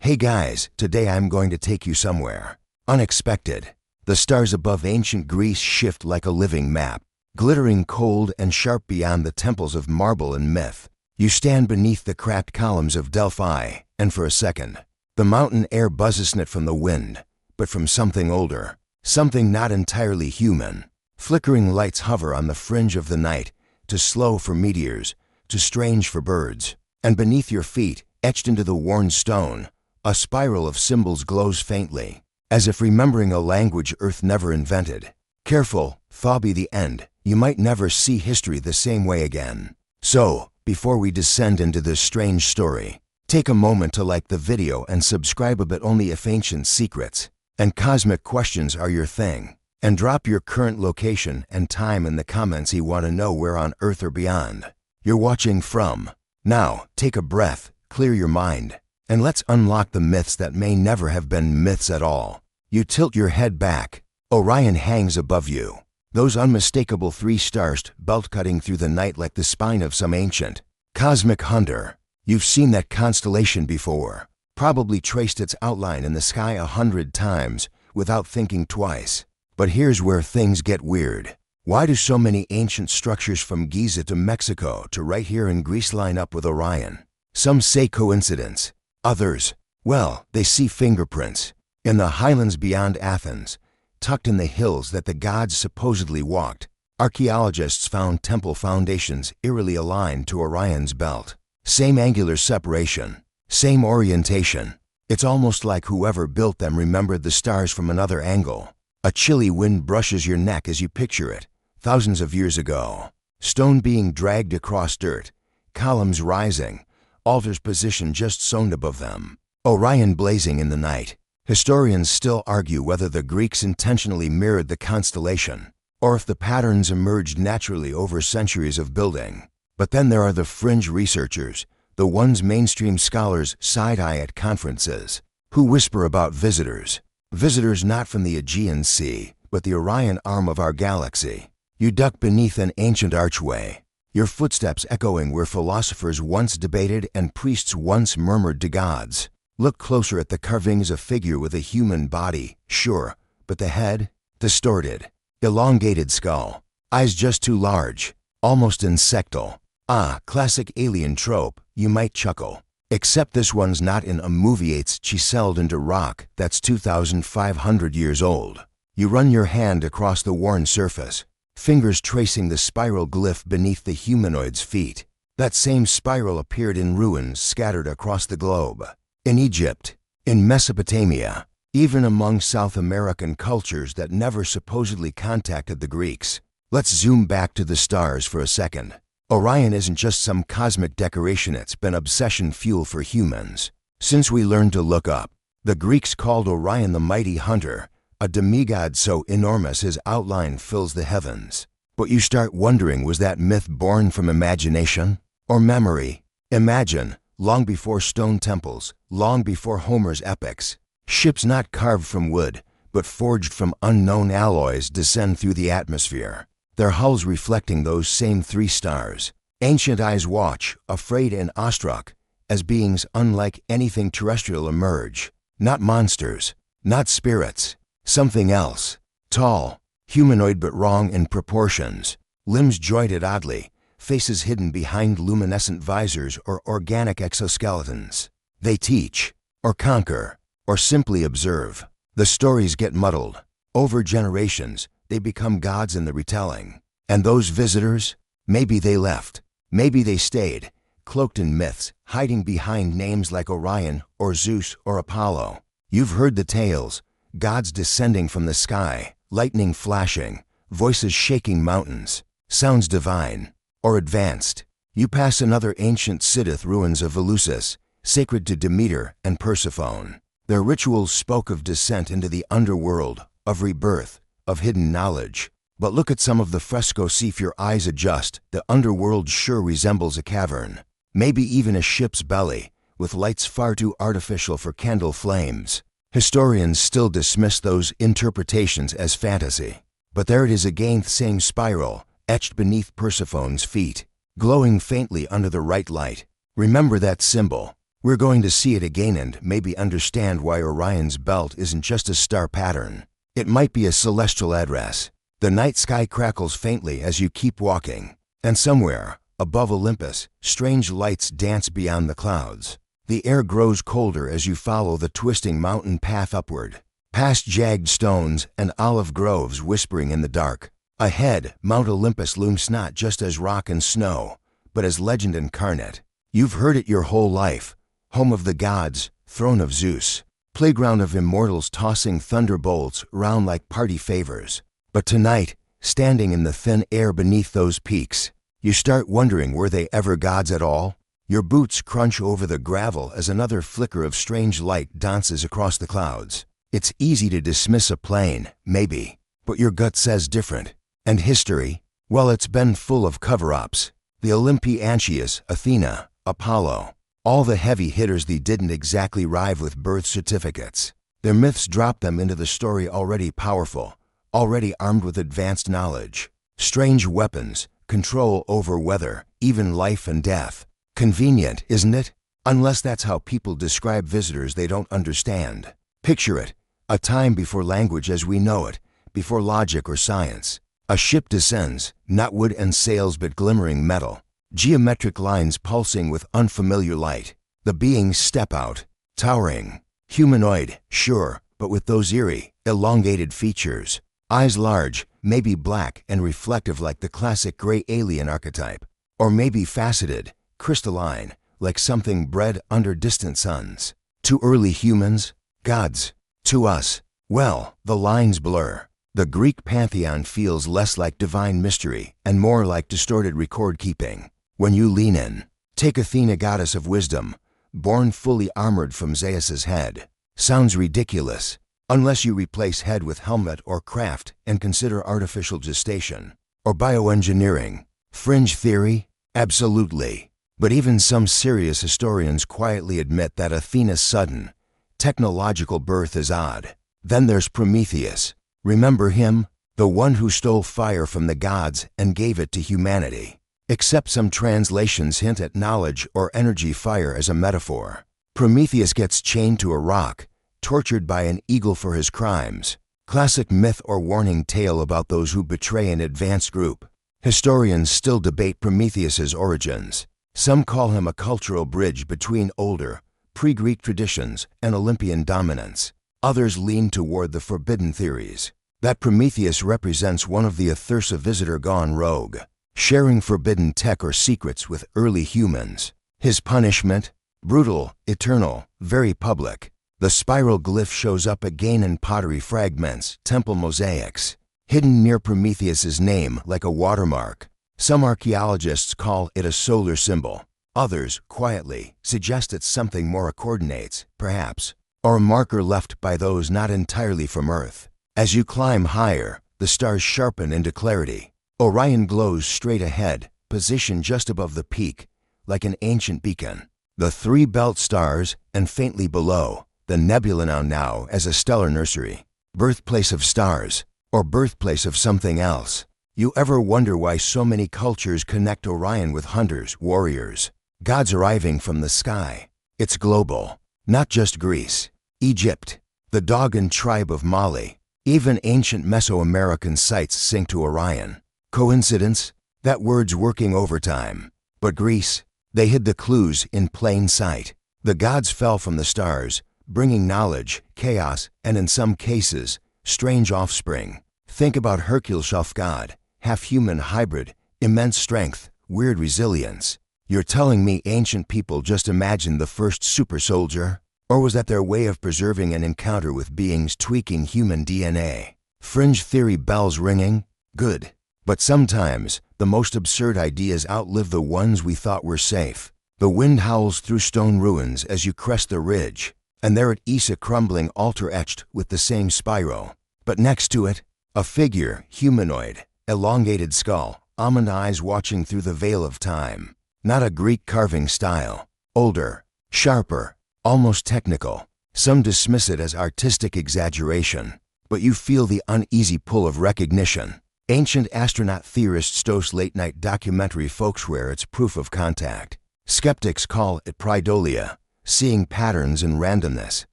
Hey guys, today I'm going to take you somewhere unexpected. The stars above ancient Greece shift like a living map, glittering cold and sharp beyond the temples of marble and myth. You stand beneath the cracked columns of Delphi, and for a second, the mountain air buzzes it from the wind, but from something older, something not entirely human. Flickering lights hover on the fringe of the night, too slow for meteors, too strange for birds. And beneath your feet, etched into the worn stone, a spiral of symbols glows faintly, as if remembering a language Earth never invented. Careful, thaw be the end. You might never see history the same way again. So, before we descend into this strange story, take a moment to like the video and subscribe, but only if ancient secrets and cosmic questions are your thing. And drop your current location and time in the comments. You want to know where on Earth or beyond you're watching from. Now, take a breath, clear your mind, and let's unlock the myths that may never have been myths at all. You tilt your head back. Orion hangs above you. Those unmistakable 3 stars belt cutting through the night like the spine of some ancient cosmic hunter. You've seen that constellation before, probably traced its outline in the sky 100 times without thinking twice. But here's where things get weird. Why do so many ancient structures from Giza to Mexico to right here in Greece line up with Orion? Some say coincidence. Others, well, they see fingerprints. In the highlands beyond Athens, tucked in the hills that the gods supposedly walked, archaeologists found temple foundations eerily aligned to Orion's belt. Same angular separation, same orientation. It's almost like whoever built them remembered the stars from another angle. A chilly wind brushes your neck as you picture it, thousands of years ago. Stone being dragged across dirt, columns rising, altars positioned just sewn above them. Orion blazing in the night. Historians still argue whether the Greeks intentionally mirrored the constellation, or if the patterns emerged naturally over centuries of building. But then there are the fringe researchers, the ones mainstream scholars side-eye at conferences, who whisper about visitors. Visitors not from the Aegean Sea, but the Orion arm of our galaxy. You duck beneath an ancient archway, your footsteps echoing where philosophers once debated and priests once murmured to gods. Look closer at the carvings. A figure with a human body, sure, but the head? Distorted. Elongated skull. Eyes just too large, almost insectal. Ah, classic alien trope, you might chuckle. Except this one's not in a movie, it's chiseled into rock that's 2,500 years old. You run your hand across the worn surface, fingers tracing the spiral glyph beneath the humanoid's feet. That same spiral appeared in ruins scattered across the globe. In Egypt, in Mesopotamia, even among South American cultures that never supposedly contacted the Greeks. Let's zoom back to the stars for a second. Orion isn't just some cosmic decoration, it's been obsession fuel for humans. Since we learned to look up, the Greeks called Orion the mighty hunter, a demigod so enormous his outline fills the heavens. But you start wondering, was that myth born from imagination or memory? Imagine, long before stone temples, long before Homer's epics, ships not carved from wood, but forged from unknown alloys descend through the atmosphere, their hulls reflecting those same 3 stars. Ancient eyes watch, afraid and awestruck, as beings unlike anything terrestrial emerge. Not monsters, not spirits, something else. Tall, humanoid but wrong in proportions, limbs jointed oddly, faces hidden behind luminescent visors or organic exoskeletons. They teach, or conquer, or simply observe. The stories get muddled. Over generations, they become gods in the retelling. And those visitors? Maybe they left. Maybe they stayed, cloaked in myths, hiding behind names like Orion or Zeus or Apollo. You've heard the tales, gods descending from the sky, lightning flashing, voices shaking mountains, sounds divine, or advanced. You pass another ancient Scythid ruins of Eleusis, sacred to Demeter and Persephone. Their rituals spoke of descent into the underworld, of rebirth, of hidden knowledge. But look at some of the frescoes, see if your eyes adjust. The underworld sure resembles a cavern, maybe even a ship's belly, with lights far too artificial for candle flames. Historians still dismiss those interpretations as fantasy. But there it is again, the same spiral, etched beneath Persephone's feet, glowing faintly under the right light. Remember that symbol, We're going to see it again and maybe understand why Orion's belt isn't just a star pattern. It might be a celestial address. The night sky crackles faintly as you keep walking, and somewhere, above Olympus, strange lights dance beyond the clouds. The air grows colder as you follow the twisting mountain path upward, past jagged stones and olive groves whispering in the dark. Ahead, Mount Olympus looms not just as rock and snow, but as legend incarnate. You've heard it your whole life. Home of the gods, throne of Zeus, playground of immortals tossing thunderbolts round like party favors. But tonight, standing in the thin air beneath those peaks, you start wondering, were they ever gods at all? Your boots crunch over the gravel as another flicker of strange light dances across the clouds. It's easy to dismiss a plane, maybe, but your gut says different. And history? Well, it's been full of cover-ups. The Olympiantius, Athena, Apollo, all the heavy hitters they didn't exactly arrive with birth certificates. Their myths dropped them into the story already powerful, already armed with advanced knowledge, strange weapons, control over weather, even life and death. Convenient, isn't it? Unless that's how people describe visitors they don't understand. Picture it, a time before language as we know it, before logic or science. A ship descends, not wood and sails but glimmering metal, geometric lines pulsing with unfamiliar light. The beings step out, towering, humanoid, sure, but with those eerie, elongated features. Eyes large, maybe black and reflective like the classic gray alien archetype, or maybe faceted, crystalline, like something bred under distant suns. To early humans, gods. To us, well, the lines blur. The Greek pantheon feels less like divine mystery and more like distorted record-keeping. When you lean in, take Athena, goddess of wisdom, born fully armored from Zeus's head. Sounds ridiculous, unless you replace head with helmet or craft and consider artificial gestation. Or bioengineering. Fringe theory? Absolutely. But even some serious historians quietly admit that Athena's sudden, technological birth is odd. Then there's Prometheus. Remember him? The one who stole fire from the gods and gave it to humanity. Except some translations hint at knowledge or energy fire as a metaphor. Prometheus gets chained to a rock, tortured by an eagle for his crimes. Classic myth or warning tale about those who betray an advanced group. Historians still debate Prometheus's origins. Some call him a cultural bridge between older, pre-Greek traditions and Olympian dominance. Others lean toward the forbidden theories, that Prometheus represents one of the Athursa visitor gone rogue, sharing forbidden tech or secrets with early humans. His punishment? Brutal, eternal, very public. The spiral glyph shows up again in pottery fragments, temple mosaics, hidden near Prometheus's name like a watermark. Some archaeologists call it a solar symbol. Others, quietly, suggest it's something more coordinates, perhaps, or a marker left by those not entirely from Earth. As you climb higher, the stars sharpen into clarity. Orion glows straight ahead, positioned just above the peak, like an ancient beacon. The three belt stars, and faintly below, the nebula now as a stellar nursery. Birthplace of stars, or birthplace of something else. You ever wonder why so many cultures connect Orion with hunters, warriors, gods arriving from the sky? It's global, not just Greece, Egypt, the Dogon tribe of Mali. Even ancient Mesoamerican sites sync to Orion. Coincidence? That word's working overtime. But Greece, they hid the clues in plain sight. The gods fell from the stars, bringing knowledge, chaos, and in some cases, strange offspring. Think about Hercules, self god, half-human hybrid, immense strength, weird resilience. You're telling me ancient people just imagined the first super soldier? Or was that their way of preserving an encounter with beings tweaking human DNA? Fringe theory bells ringing? Good. But sometimes, the most absurd ideas outlive the ones we thought were safe. The wind howls through stone ruins as you crest the ridge, and there at east a crumbling altar etched with the same spiral. But next to it, a figure, humanoid, elongated skull, almond eyes watching through the veil of time. Not a Greek carving style. Older, sharper, almost technical. Some dismiss it as artistic exaggeration, but you feel the uneasy pull of recognition. Ancient astronaut theorists toast late-night documentary folkswear it's proof of contact. Skeptics call it pareidolia, seeing patterns and randomness.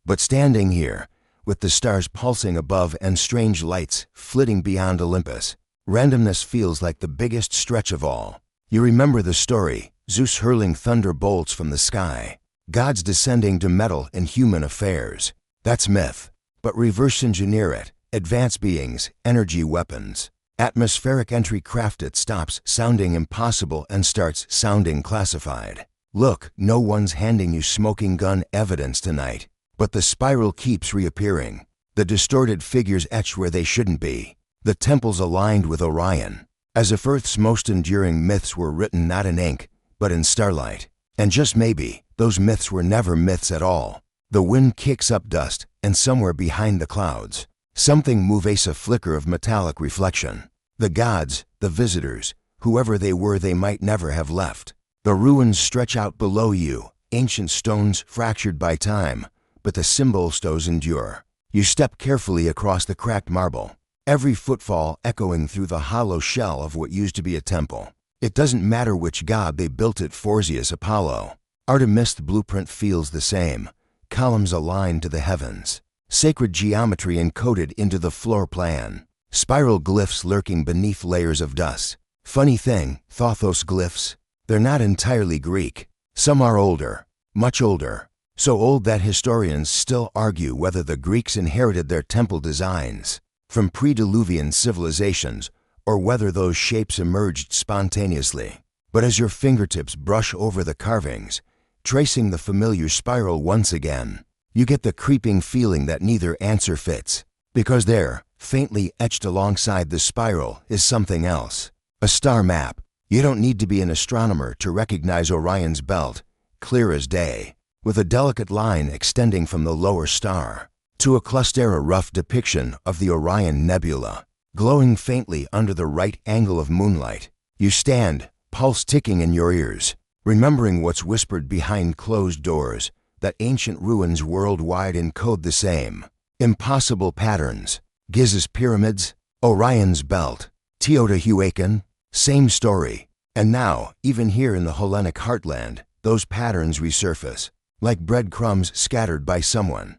But standing here, with the stars pulsing above and strange lights flitting beyond Olympus, randomness feels like the biggest stretch of all. You remember the story, Zeus hurling thunderbolts from the sky, gods descending to meddle in human affairs. That's myth. But reverse engineer it, advanced beings, energy weapons. Atmospheric entry craft, it stops sounding impossible and starts sounding classified. Look, no one's handing you smoking gun evidence tonight. But the spiral keeps reappearing. The distorted figures etched where they shouldn't be. The temples aligned with Orion. As if Earth's most enduring myths were written not in ink, but in starlight. And just maybe, those myths were never myths at all. The wind kicks up dust, and somewhere behind the clouds, something moves, a flicker of metallic reflection. The gods, the visitors, whoever they were, they might never have left. The ruins stretch out below you, ancient stones fractured by time, but the symbol stones endure. You step carefully across the cracked marble, every footfall echoing through the hollow shell of what used to be a temple. It doesn't matter which god they built it for, Zeus, Apollo. Artemis, the blueprint feels the same, columns aligned to the heavens, sacred geometry encoded into the floor plan, spiral glyphs lurking beneath layers of dust. Funny thing, Thothos glyphs, they're not entirely Greek. Some are older, much older. So old that historians still argue whether the Greeks inherited their temple designs from pre-Diluvian civilizations or whether those shapes emerged spontaneously. But as your fingertips brush over the carvings, tracing the familiar spiral once again, you get the creeping feeling that neither answer fits. Because there, faintly etched alongside the spiral, is something else. A star map. You don't need to be an astronomer to recognize Orion's belt, clear as day, with a delicate line extending from the lower star to a cluster, a rough depiction of the Orion Nebula, glowing faintly under the right angle of moonlight. You stand, pulse ticking in your ears, remembering what's whispered behind closed doors, that ancient ruins worldwide encode the same impossible patterns. Giz's pyramids, Orion's belt, Teotihuacan, same story. And now, even here in the Hellenic heartland, those patterns resurface, like breadcrumbs scattered by someone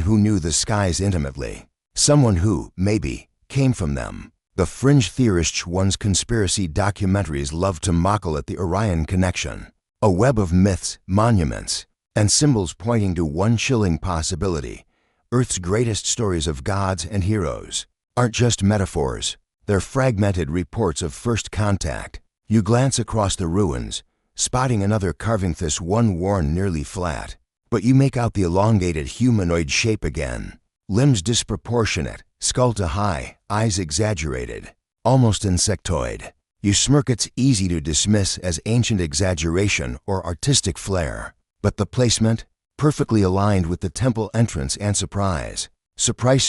who knew the skies intimately, someone who, maybe, came from them. The fringe theorists one's conspiracy documentaries love to mockle at the Orion connection, a web of myths, monuments, and symbols pointing to one chilling possibility. Earth's greatest stories of gods and heroes aren't just metaphors, they're fragmented reports of first contact. You glance across the ruins, spotting another carving, this one worn nearly flat. But you make out the elongated humanoid shape again, limbs disproportionate, skull to high, eyes exaggerated, almost insectoid. You smirk. It's easy to dismiss as ancient exaggeration or artistic flair, but the placement, perfectly aligned with the temple entrance and surprise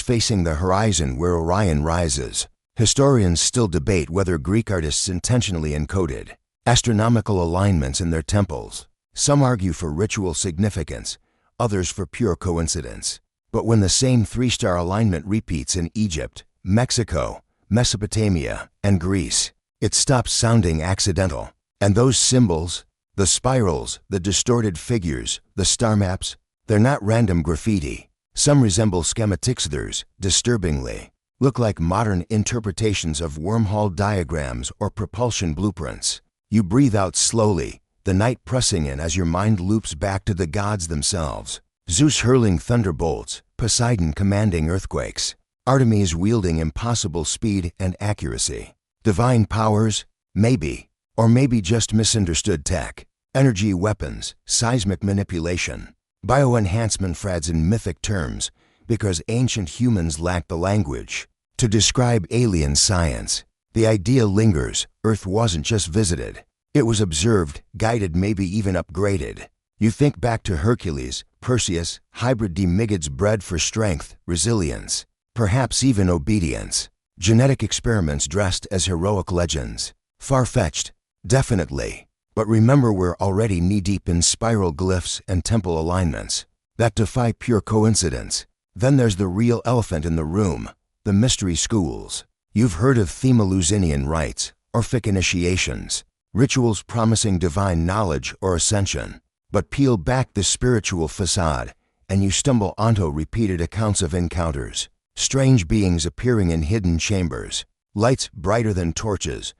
facing the horizon where Orion rises. Historians still debate whether Greek artists intentionally encoded astronomical alignments in their temples. Some argue for ritual significance, others for pure coincidence. But when the same three-star alignment repeats in Egypt, Mexico, Mesopotamia, and Greece, it stops sounding accidental. And those symbols, the spirals, the distorted figures, the star maps, they're not random graffiti. Some resemble schematics, others, disturbingly, look like modern interpretations of wormhole diagrams or propulsion blueprints. You breathe out slowly, the night pressing in as your mind loops back to the gods themselves. Zeus hurling thunderbolts, Poseidon commanding earthquakes, Artemis wielding impossible speed and accuracy. Divine powers? Maybe. Or maybe just misunderstood tech. Energy weapons, seismic manipulation, bioenhancement, frads in mythic terms, because ancient humans lacked the language to describe alien science. The idea lingers. Earth wasn't just visited. It was observed, guided, maybe even upgraded. You think back to Hercules, Perseus, hybrid demigods bred for strength, resilience, perhaps even obedience. Genetic experiments dressed as heroic legends. Far-fetched, definitely. But remember, we're already knee-deep in spiral glyphs and temple alignments that defy pure coincidence. Then there's the real elephant in the room, the mystery schools. You've heard of Themaluzinian rites, Orphic initiations, rituals promising divine knowledge or ascension. But peel back the spiritual facade, and you stumble onto repeated accounts of encounters. Strange beings appearing in hidden chambers, lights brighter than torches,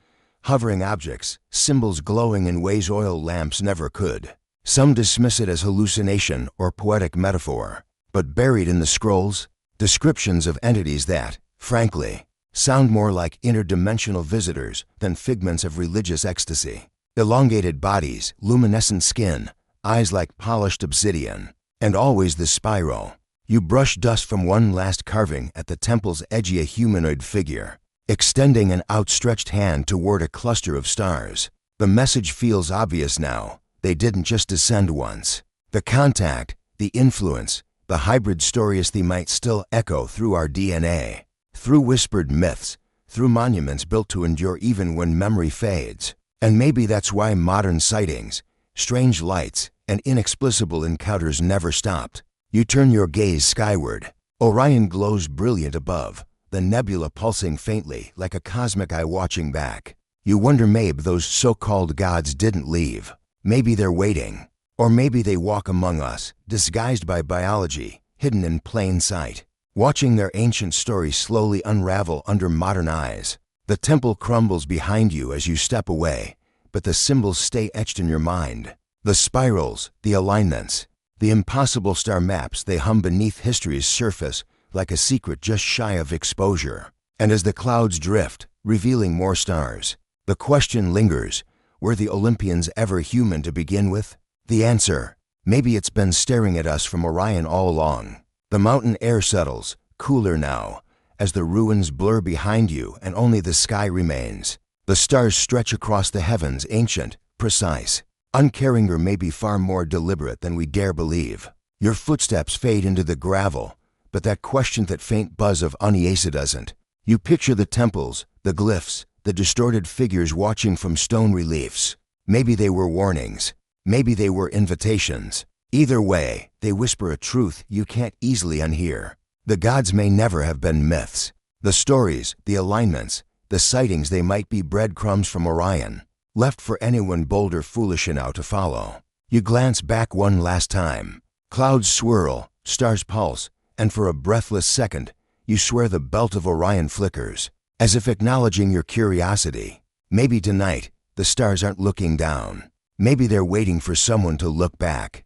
hovering objects, symbols glowing in ways oil lamps never could. Some dismiss it as hallucination or poetic metaphor, but buried in the scrolls, descriptions of entities that, frankly, sound more like interdimensional visitors than figments of religious ecstasy. Elongated bodies, luminescent skin, eyes like polished obsidian, and always the spiral. You brush dust from one last carving at the temple's edge, a humanoid figure, extending an outstretched hand toward a cluster of stars. The message feels obvious now. They didn't just descend once. The contact, the influence, the hybrid stories they might still echo through our DNA, through whispered myths, through monuments built to endure even when memory fades. And maybe that's why modern sightings, strange lights, and inexplicable encounters never stopped. You turn your gaze skyward. Orion glows brilliant above, the nebula pulsing faintly like a cosmic eye watching back. You wonder maybe those so-called gods didn't leave. Maybe they're waiting. Or maybe they walk among us, disguised by biology, hidden in plain sight, watching their ancient stories slowly unravel under modern eyes. The temple crumbles behind you as you step away, but the symbols stay etched in your mind. The spirals, the alignments, the impossible star maps, they hum beneath history's surface like a secret just shy of exposure. And as the clouds drift, revealing more stars, the question lingers, were the Olympians ever human to begin with? The answer, maybe it's been staring at us from Orion all along. The mountain air settles, cooler now, as the ruins blur behind you and only the sky remains. The stars stretch across the heavens, ancient, precise, uncaring, or maybe far more deliberate than we dare believe. Your footsteps fade into the gravel, but that question, that faint buzz of unease, doesn't. You picture the temples, the glyphs, the distorted figures watching from stone reliefs. Maybe they were warnings. Maybe they were invitations. Either way, they whisper a truth you can't easily unhear. The gods may never have been myths. The stories, the alignments, the sightings, they might be breadcrumbs from Orion, left for anyone bold or foolish enough to follow. You glance back one last time. Clouds swirl, stars pulse, and for a breathless second, you swear the belt of Orion flickers, as if acknowledging your curiosity. Maybe tonight, the stars aren't looking down. Maybe they're waiting for someone to look back.